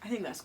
I think that's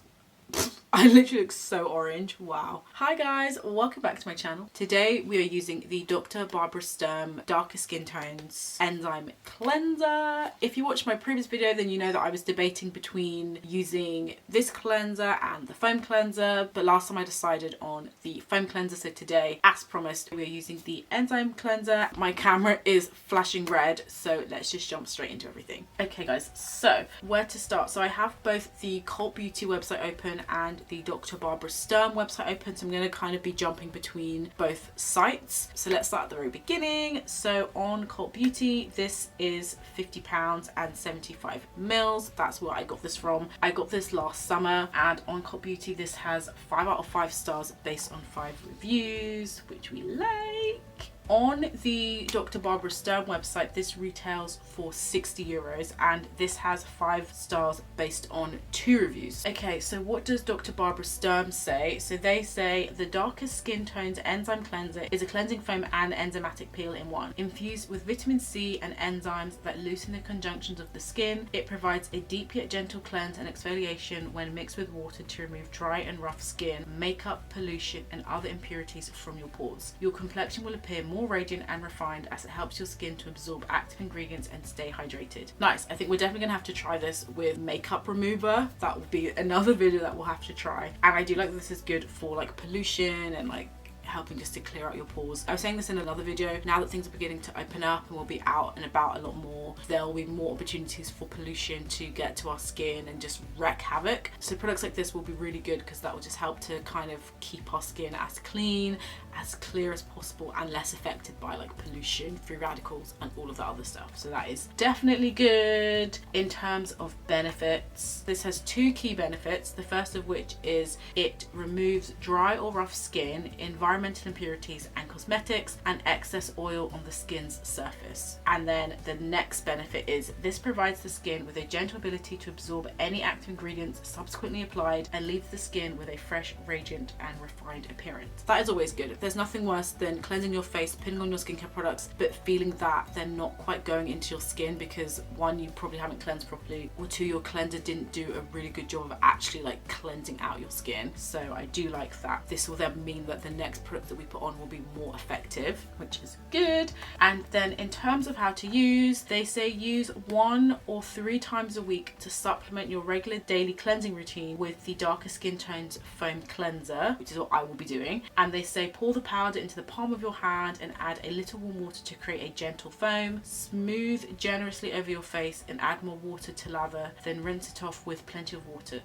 I literally look so orange. Wow. Hi guys, welcome back to my channel. Today we are using the Dr. Barbara Sturm Darker Skin Tones Enzyme Cleanser. If you watched my previous video, then you know that I was debating between using this cleanser and the foam cleanser, but last time I decided on the foam cleanser. So today, as promised, we are using the enzyme cleanser. My camera is flashing red, so let's just jump straight into everything. Okay guys, so where to start? So I have both the Cult Beauty website open and the Dr. Barbara Sturm website open, so I'm going to kind of be jumping between both sites. So let's start at the very beginning. So on Cult Beauty, this is £50 and 75 mils. That's where I got this from. I got this last summer, and on Cult Beauty this has 5 out of 5 stars based on 5 reviews, which we like. On the Dr. Barbara Sturm website, this retails for €60 and this has 5 stars based on 2 reviews. Okay, so what does Dr. Barbara Sturm say? So they say the Darkest Skin Tones Enzyme Cleanser is a cleansing foam and enzymatic peel in one. Infused with vitamin C and enzymes that loosen the conjunctions of the skin, it provides a deep yet gentle cleanse and exfoliation when mixed with water to remove dry and rough skin, makeup, pollution and other impurities from your pores. Your complexion will appear more radiant and refined as it helps your skin to absorb active ingredients and stay hydrated. Nice. I think we're definitely gonna have to try this with makeup remover. That will be another video that we'll have to try. And I do like that this is good for like pollution and like helping just to clear out your pores. I was saying this in another video, now that things are beginning to open up and we'll be out and about a lot more, there will be more opportunities for pollution to get to our skin and just wreak havoc. So products like this will be really good because that will just help to kind of keep our skin as clean, as clear as possible and less affected by like pollution, free radicals and all of that other stuff. So that is definitely good. In terms of benefits, this has 2 key benefits. The first of which is it removes dry or rough skin, environmental impurities and cosmetics, and excess oil on the skin's surface. And then the next benefit is this provides the skin with a gentle ability to absorb any active ingredients subsequently applied and leaves the skin with a fresh, radiant and refined appearance. That is always good. There's nothing worse than cleansing your face, putting on your skincare products, but feeling that they're not quite going into your skin because 1, you probably haven't cleansed properly, or 2, your cleanser didn't do a really good job of actually like cleansing out your skin. So I do like that. This will then mean that the next product that we put on will be more effective, which is good. And then in terms of how to use, they say use 1 or 3 times a week to supplement your regular daily cleansing routine with the Darker Skin Tones Foam Cleanser, which is what I will be doing. And they say pour the powder into the palm of your hand and add a little warm water to create a gentle foam. Smooth generously over your face and add more water to lather, then rinse it off with plenty of water.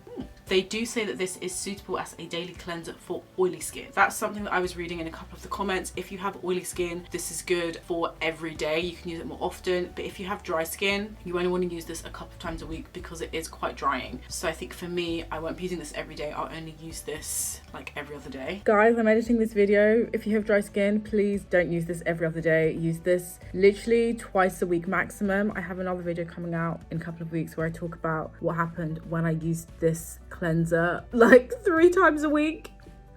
They do say that this is suitable as a daily cleanser for oily skin. That's something that I was reading in a couple of the comments. If you have oily skin, this is good for every day. You can use it more often, but if you have dry skin, you only want to use this a couple of times a week because it is quite drying. So I think for me, I won't be using this every day. I'll only use this like every other day. Guys, I'm editing this video. If you have dry skin, please don't use this every other day. Use this literally twice a week maximum. I have another video coming out in a couple of weeks where I talk about what happened when I used this cleanser like 3 times a week.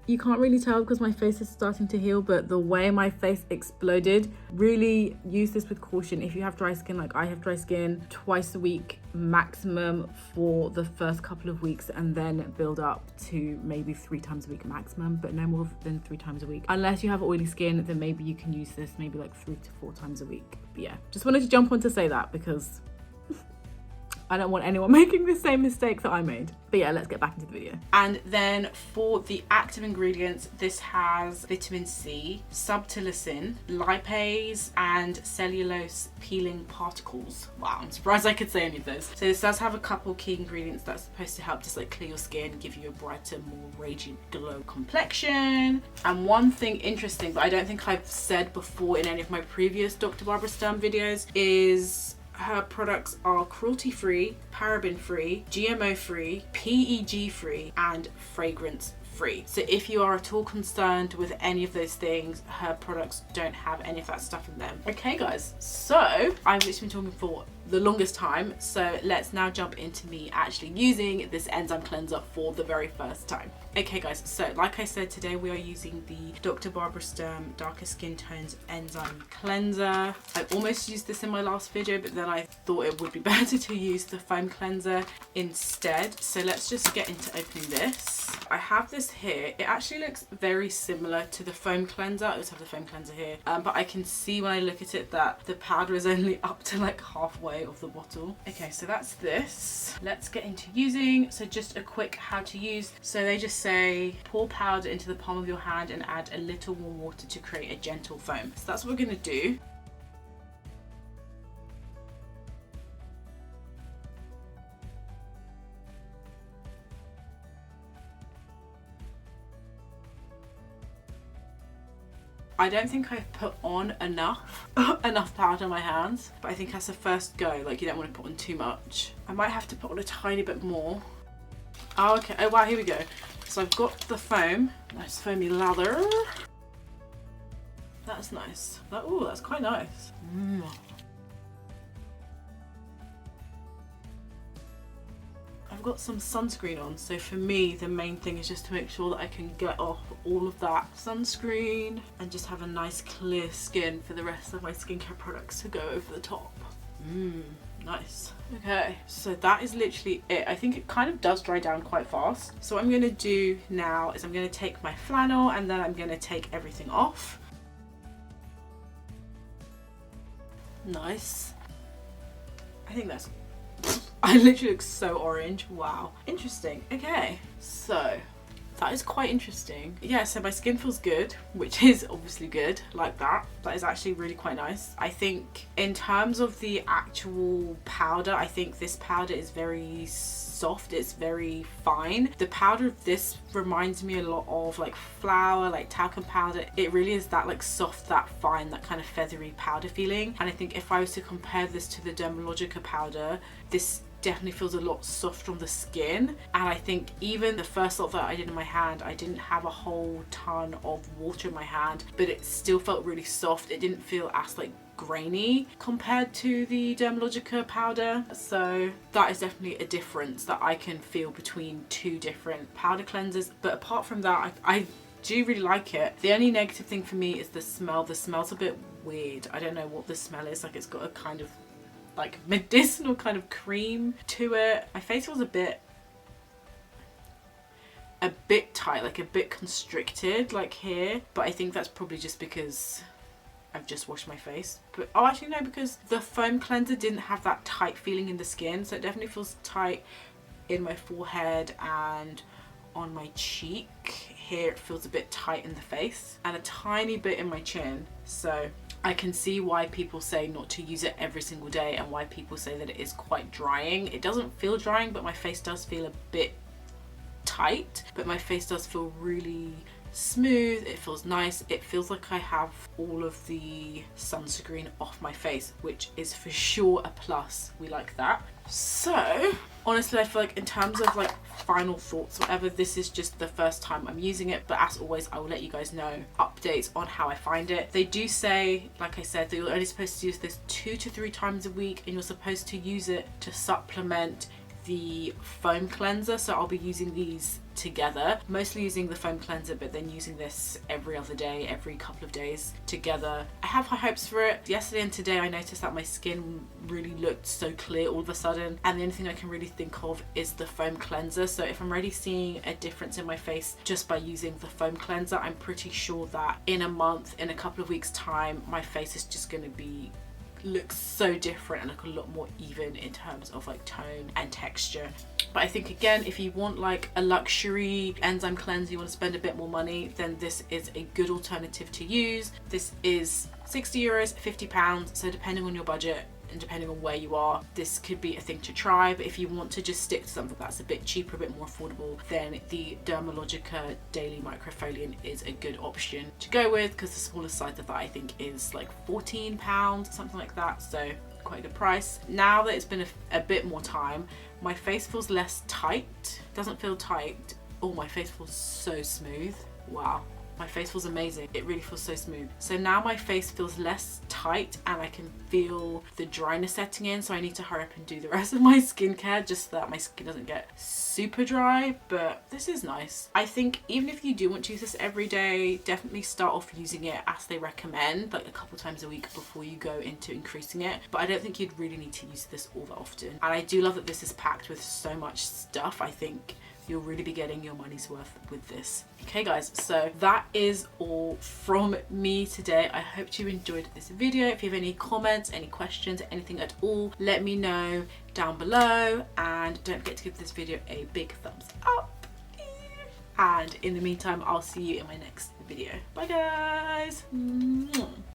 You can't really tell because my face is starting to heal, but the way my face exploded, really use this with caution. If you have dry skin like I have dry skin, twice a week maximum for the first couple of weeks, and then build up to maybe 3 times a week maximum, but no more than 3 times a week. Unless you have oily skin, then maybe you can use this maybe like 3 to 4 times a week. But yeah, just wanted to jump on to say that because I don't want anyone making the same mistake that I made. But yeah, let's get back into the video. And then for the active ingredients, this has vitamin C, subtilicin, lipase, and cellulose peeling particles. Wow, I'm surprised I could say any of those. So this does have a couple key ingredients that's supposed to help just like clear your skin, give you a brighter, more radiant glow complexion. And one thing interesting that I don't think I've said before in any of my previous Dr. Barbara Sturm videos is her products are cruelty-free, paraben-free, GMO-free, PEG-free, and fragrance-free. So if you are at all concerned with any of those things, her products don't have any of that stuff in them. Okay guys, so I've literally been talking for the longest time. So let's now jump into me actually using this enzyme cleanser for the very first time. Okay guys, so like I said, today we are using the Dr. Barbara Sturm Darker Skin Tones Enzyme Cleanser. I almost used this in my last video, but then I thought it would be better to use the foam cleanser instead. So let's just get into opening this. I have this here. It actually looks very similar to the foam cleanser. I just have the foam cleanser here, but I can see when I look at it that the powder is only up to like halfway of the bottle. Okay, so that's this. Let's get into using. So just a quick how to use. So they just say pour powder into the palm of your hand and add a little warm water to create a gentle foam. So that's what we're going to do. I don't think I've put on enough powder on my hands, but I think that's the first go. Like, you don't want to put on too much. I might have to put on a tiny bit more. Oh, okay. Oh wow, here we go. So I've got the foam. Nice foamy lather. That's nice. Oh, that's quite nice. I've got some sunscreen on, so for me the main thing is just to make sure that I can get off all of that sunscreen and just have a nice clear skin for the rest of my skincare products to go over the top. Nice. Okay, so that is literally it. I think it kind of does dry down quite fast. So what I'm going to do now is I'm going to take my flannel and then I'm going to take everything off. Nice. I think that's... I literally look so orange. Wow. Interesting. Okay, so that is quite interesting. Yeah, so my skin feels good, which is obviously good, like that. That is actually really quite nice. I think in terms of the actual powder, I think this powder is very soft, it's very fine. The powder of this reminds me a lot of like flour, like talcum powder. It really is that like soft, that fine, that kind of feathery powder feeling. And I think if I was to compare this to the Dermalogica powder, this definitely feels a lot softer on the skin. And I think even the first lot that I did in my hand, I didn't have a whole ton of water in my hand, but it still felt really soft. It didn't feel as like grainy compared to the Dermalogica powder. So that is definitely a difference that I can feel between two different powder cleansers. But apart from that, I do really like it. The only negative thing for me is the smell. The smell's a bit weird. I don't know what the smell is. Like, it's got a kind of like medicinal kind of cream to it. My face was a bit tight, like a bit constricted, like here, but I think that's probably just because I've just washed my face. But oh, actually no, because the foam cleanser didn't have that tight feeling in the skin, so it definitely feels tight in my forehead and on my cheek. Here it feels a bit tight in the face and a tiny bit in my chin. So I can see why people say not to use it every single day and why people say that it is quite drying. It doesn't feel drying, but my face does feel a bit tight, but my face does feel really smooth. It feels nice. It feels like I have all of the sunscreen off my face, which is for sure a plus. We like that. So honestly, I feel like in terms of like final thoughts, whatever, this is just the first time I'm using it, but as always I will let you guys know updates on how I find it. They do say, like I said, that you're only supposed to use this 2 to 3 times a week, and you're supposed to use it to supplement the foam cleanser. So I'll be using these together, mostly using the foam cleanser, but then using this every other day, every couple of days together. I have high hopes for it. Yesterday and today I noticed that my skin really looked so clear all of a sudden, and the only thing I can really think of is the foam cleanser. So if I'm already seeing a difference in my face just by using the foam cleanser, I'm pretty sure that in a month, in a couple of weeks time, my face is just going to be looks so different and look a lot more even in terms of like tone and texture. But I think again, if you want like a luxury enzyme cleanser, you want to spend a bit more money, then this is a good alternative to use. This is €60, £50, so depending on your budget and depending on where you are, this could be a thing to try. But if you want to just stick to something that's a bit cheaper, a bit more affordable, then the Dermalogica Daily Microfoliant is a good option to go with, because the smallest size of that I think is like £14, something like that, so quite a good price. Now that it's been a bit more time, my face feels less tight. It doesn't feel tight. Oh, my face feels so smooth. Wow. my face feels amazing. It really feels so smooth. So now my face feels less tight and I can feel the dryness setting in, so I need to hurry up and do the rest of my skincare just so that my skin doesn't get super dry. But this is nice. I think even if you do want to use this every day, definitely start off using it as they recommend, like a couple times a week before you go into increasing it. But I don't think you'd really need to use this all that often. And I do love that this is packed with so much stuff. I think you'll really be getting your money's worth with this. Okay guys, so that is all from me today. I hope you enjoyed this video. If you have any comments, any questions, anything at all, let me know down below, and don't forget to give this video a big thumbs up. And in the meantime, I'll see you in my next video. Bye guys.